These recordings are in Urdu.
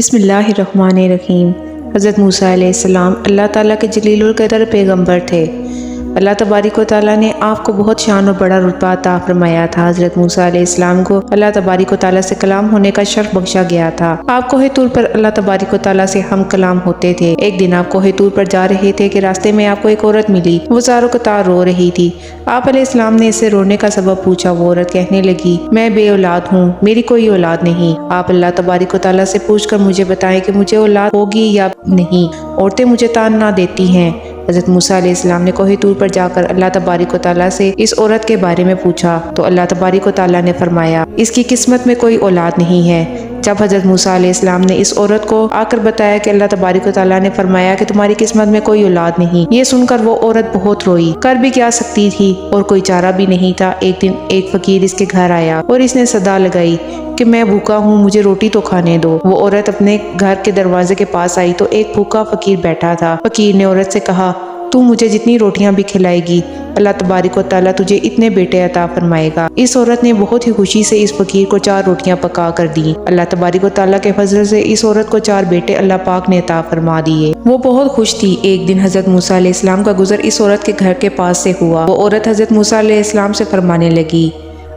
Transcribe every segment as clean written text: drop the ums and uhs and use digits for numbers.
بسم اللہ الرحمن الرحیم۔ حضرت موسیٰ علیہ السلام اللہ تعالیٰ کے جلیل القدر پیغمبر تھے۔ اللہ تبارک و تعالیٰ نے آپ کو بہت شان اور بڑا رتبہ عطا فرمایا تھا۔ حضرت موسیٰ علیہ السلام کو اللہ تبارک و تعالیٰ سے کلام ہونے کا شرف بخشا گیا تھا۔ آپ کوہ طور پر اللہ تبارک و تعالیٰ سے ہم کلام ہوتے تھے۔ ایک دن آپ کوہ طور پر جا رہے تھے کہ راستے میں آپ کو ایک عورت ملی، وہ زار و قطار رو رہی تھی۔ آپ علیہ السلام نے اس سے رونے کا سبب پوچھا۔ وہ عورت کہنے لگی، میں بے اولاد ہوں، میری کوئی اولاد نہیں۔ آپ اللہ تبارک و تعالیٰ سے پوچھ کر مجھے بتائیں کہ مجھے اولاد ہوگی یا نہیں، عورتیں مجھے تانا دیتی ہیں۔ حضرت موسیٰ علیہ السلام نے کوہ طور پر جا کر اللہ تبارک و تعالیٰ سے اس عورت کے بارے میں پوچھا تو اللہ تبارک و تعالیٰ نے فرمایا، اس کی قسمت میں کوئی اولاد نہیں ہے۔ جب حضرت موسیٰ علیہ السلام نے اس عورت کو آ کر بتایا کہ اللہ تبارک و تعالیٰ نے فرمایا کہ تمہاری قسمت میں کوئی اولاد نہیں، یہ سن کر وہ عورت بہت روئی۔ کر بھی کیا سکتی تھی اور کوئی چارہ بھی نہیں تھا۔ ایک دن ایک فقیر اس کے گھر آیا اور اس نے صدا لگائی کہ میں بھوکا ہوں، مجھے روٹی تو کھانے دو۔ وہ عورت اپنے گھر کے دروازے کے پاس آئی تو ایک بھوکا فقیر بیٹھا تھا۔ فقیر نے عورت سے کہا، تو مجھے جتنی روٹیاں بھی کھلائے گی، اللہ تبارک و تعالیٰ تجھے اتنے بیٹے عطا فرمائے گا۔ اس عورت نے بہت ہی خوشی سے اس فقیر کو 4 روٹیاں پکا کر دیں۔ اللہ تبارک و تعالیٰ کے فضل سے اس عورت کو 4 بیٹے اللہ پاک نے عطا فرما دیے۔ وہ بہت خوش تھی۔ ایک دن حضرت موسیٰ علیہ السلام کا گزر اس عورت کے گھر کے پاس سے ہوا۔ وہ عورت حضرت موسیٰ علیہ السلام سے فرمانے لگی،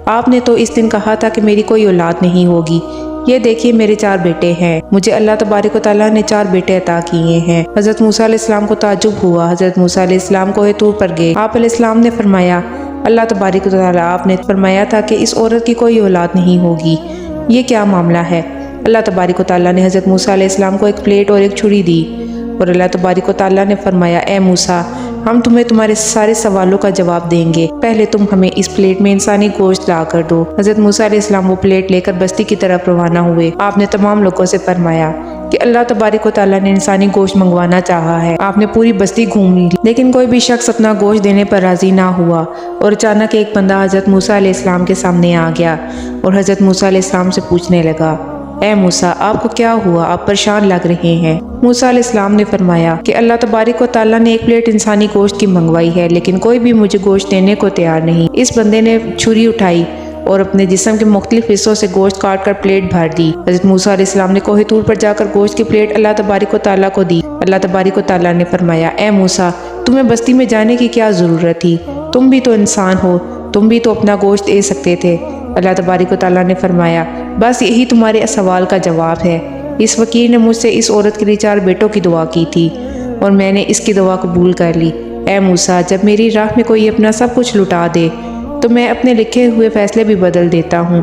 آپ نے تو اس دن کہا تھا کہ میری کوئی اولاد نہیں ہوگی، یہ دیکھیے میرے 4 بیٹے ہیں، مجھے اللہ تبارک و تعالیٰ نے 4 بیٹے عطا کیے ہیں۔ حضرت موسیٰ علیہ السلام کو تعجب ہوا۔ حضرت موسیٰ علیہ السلام کوہ طور پر گئے۔ آپ علیہ السلام نے فرمایا، اللہ تبارک و تعالیٰ آپ نے فرمایا تھا کہ اس عورت کی کوئی اولاد نہیں ہوگی، یہ کیا معاملہ ہے؟ اللہ تبارک و تعالیٰ نے حضرت موسیٰ علیہ السلام کو ایک پلیٹ اور ایک چھری دی اور اللہ تبارک و تعالیٰ نے فرمایا، اے موسیٰ، ہم تمہیں تمہارے سارے سوالوں کا جواب دیں گے، پہلے تم ہمیں اس پلیٹ میں انسانی گوشت لا کر دو۔ حضرت موسیٰ علیہ السلام وہ پلیٹ لے کر بستی کی طرف روانہ ہوئے۔ آپ نے تمام لوگوں سے فرمایا کہ اللہ تبارک و تعالیٰ نے انسانی گوشت منگوانا چاہا ہے۔ آپ نے پوری بستی گھوم لی لیکن کوئی بھی شخص اپنا گوشت دینے پر راضی نہ ہوا، اور اچانک ایک بندہ حضرت موسیٰ علیہ السلام کے سامنے آ گیا اور حضرت موسیٰ علیہ السلام سے پوچھنے لگا، اے موسیٰ، آپ کو کیا ہوا؟ آپ پریشان لگ رہے ہیں۔ موسیٰ علیہ السلام نے فرمایا کہ اللہ تبارک و تعالیٰ نے ایک پلیٹ انسانی گوشت کی منگوائی ہے، لیکن کوئی بھی مجھے گوشت دینے کو تیار نہیں۔ اس بندے نے چھری اٹھائی اور اپنے جسم کے مختلف حصوں سے گوشت کاٹ کر پلیٹ بھر دی۔ حضرت موسیٰ علیہ السلام نے کوہ طور پر جا کر گوشت کی پلیٹ اللہ تبارک و تعالیٰ کو دی۔ اللہ تبارک و تعالیٰ نے فرمایا، اے موسیٰ، تمہیں بستی میں جانے کی کیا ضرورت تھی؟ تم بھی تو انسان ہو، تم بھی تو اپنا گوشت دے سکتے تھے۔ اللہ تبارک و تعالیٰ نے فرمایا، بس یہی تمہارے سوال کا جواب ہے۔ اس فقیر نے مجھ سے اس عورت کے لیے 4 بیٹوں کی دعا کی تھی اور میں نے اس کی دعا قبول کر لی۔ اے موسیٰ، جب میری راہ میں کوئی اپنا سب کچھ لٹا دے تو میں اپنے لکھے ہوئے فیصلے بھی بدل دیتا ہوں۔